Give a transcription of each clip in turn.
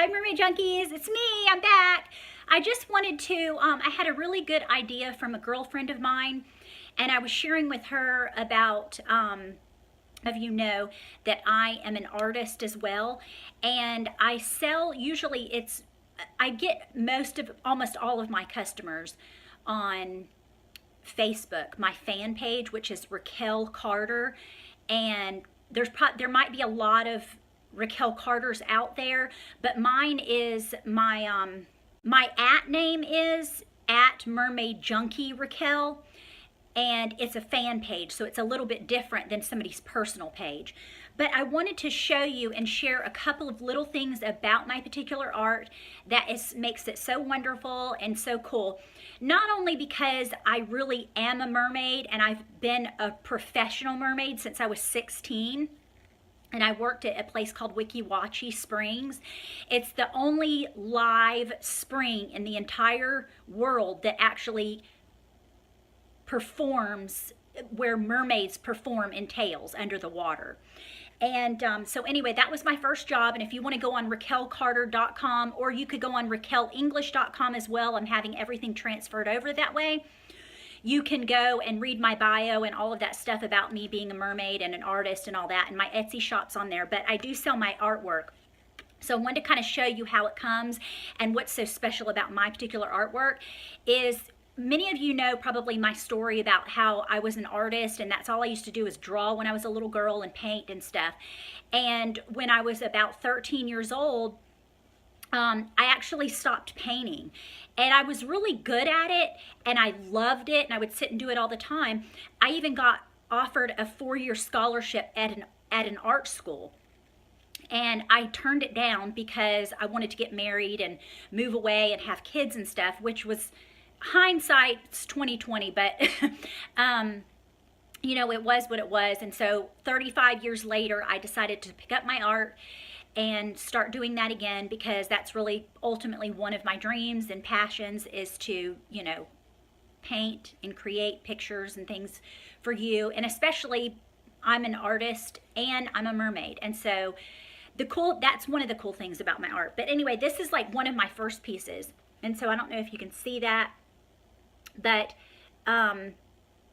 Hi Mermaid Junkies, it's me, I'm back. I just wanted to, I had a really good idea from a girlfriend of mine, and I was sharing with her about, of you know, that I am an artist as well, and I sell, usually I get almost all of my customers on Facebook, my fan page, which is Raquel Carter, and there might be a lot of Raquel Carters out there, but mine is my at name is at Mermaid Junkie Raquel, and it's a fan page, so it's a little bit different than somebody's personal page. But I wanted to show you and share a couple of little things about my particular art that makes it so wonderful and so cool. Not only because I really am a mermaid, and I've been a professional mermaid since I was 16, and I worked at a place called Weeki Wachee Springs. It's the only live spring in the entire world that actually performs where mermaids perform in tails under the water. And so anyway, that was my first job. And if you want to go on raquelcarter.com, or you could go on raquelenglish.com as well, I'm having everything transferred over that way. You can go and read my bio and all of that stuff about me being a mermaid and an artist and all that, and my Etsy shop's on there. But I do sell my artwork. So I wanted to kind of show you how it comes, and what's so special about my particular artwork is, many of you know probably my story about how I was an artist, and that's all I used to do is draw when I was a little girl and paint and stuff. And when I was about 13 years old, I actually stopped painting, and I was really good at it, and I loved it, and I would sit and do it all the time. I even got offered a 4-year scholarship at an art school, and I turned it down because I wanted to get married and move away and have kids and stuff, which was, hindsight's 2020, but you know, it was what it was. And so 35 years later, I decided to pick up my art and start doing that again, because that's really ultimately one of my dreams and passions, is to, you know, paint and create pictures and things for you. And especially, I'm an artist and I'm a mermaid, and so that's one of the cool things about my art. But anyway, this is like one of my first pieces, and so I don't know if you can see that, but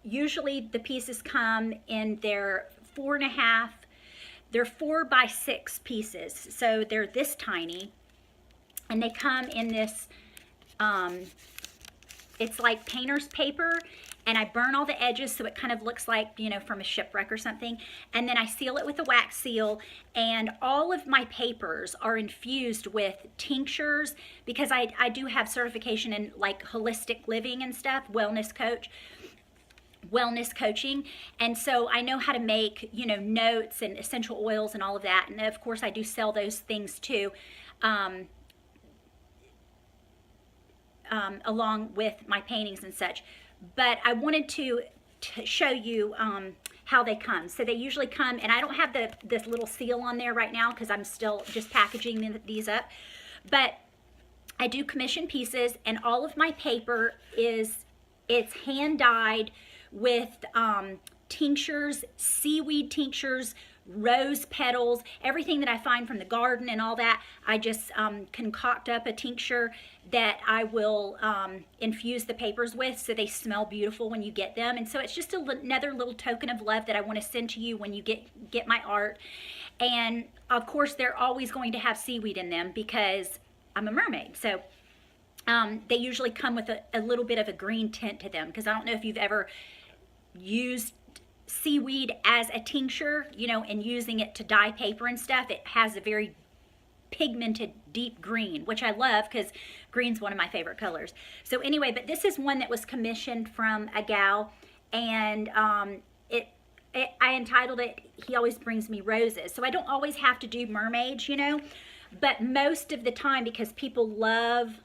usually the pieces come in their 4.5, they're 4x6 pieces, so they're this tiny, and they come in this it's like painter's paper, and I burn all the edges so it kind of looks like, you know, from a shipwreck or something, and then I seal it with a wax seal. And all of my papers are infused with tinctures, because I do have certification in like holistic living and stuff, wellness coaching, and so I know how to make, you know, notes and essential oils and all of that. And of course I do sell those things too, along with my paintings and such. But I wanted to show you how they come. So they usually come, and I don't have this little seal on there right now because I'm still just packaging these up, but I do commission pieces, and all of my paper it's hand dyed with tinctures, seaweed tinctures, rose petals, everything that I find from the garden and all that. I just concoct up a tincture that I will infuse the papers with, so they smell beautiful when you get them. And so it's just another little token of love that I want to send to you when you get my art. And of course they're always going to have seaweed in them because I'm a mermaid. So they usually come with a little bit of a green tint to them, because I don't know if you've ever used seaweed as a tincture, you know, and using it to dye paper and stuff. It has a very pigmented deep green, which I love because green's one of my favorite colors. So anyway, but this is one that was commissioned from a gal, and I entitled it "He Always Brings Me Roses." So I don't always have to do mermaids, you know, but most of the time, because people love,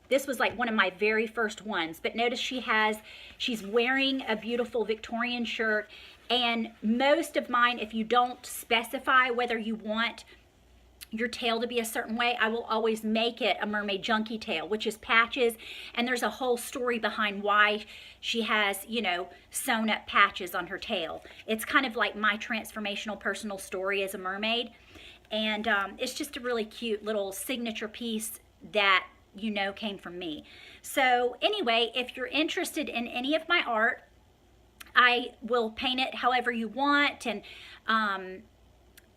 this was like one of my very first ones. But notice she's wearing a beautiful Victorian shirt. And most of mine, if you don't specify whether you want your tail to be a certain way, I will always make it a mermaid junkie tail, which is patches. And there's a whole story behind why she has, you know, sewn up patches on her tail. It's kind of like my transformational personal story as a mermaid. And it's just a really cute little signature piece that you know came from me. So anyway, if you're interested in any of my art, I will paint it however you want, and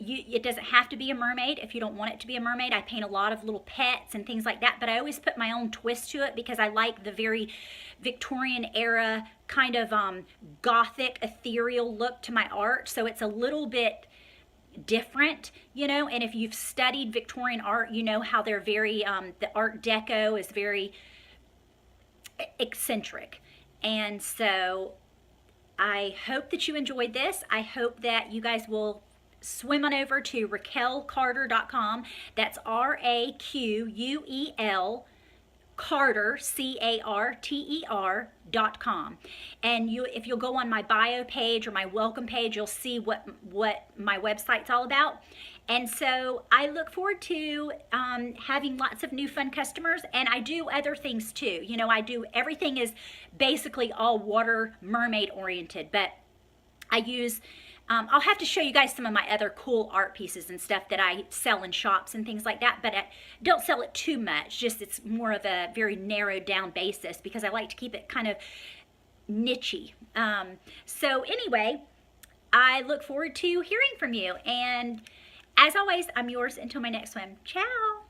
it doesn't have to be a mermaid if you don't want it to be a mermaid. I paint a lot of little pets and things like that, but I always put my own twist to it because I like the very Victorian era kind of gothic ethereal look to my art. So it's a little bit different, you know, and if you've studied Victorian art, you know how they're very, the Art Deco is very eccentric. And so I hope that you enjoyed this. I hope that you guys will swim on over to RaquelCarter.com. That's RAQUEL Carter, CARTER.com. And if you'll go on my bio page or my welcome page, you'll see what my website's all about. And so I look forward to having lots of new fun customers, and I do other things too. You know, everything is basically all water mermaid oriented, but I use I'll have to show you guys some of my other cool art pieces and stuff that I sell in shops and things like that, but I don't sell it too much. Just it's more of a very narrowed down basis because I like to keep it kind of niche-y. So anyway, I look forward to hearing from you. And as always, I'm yours until my next one. Ciao.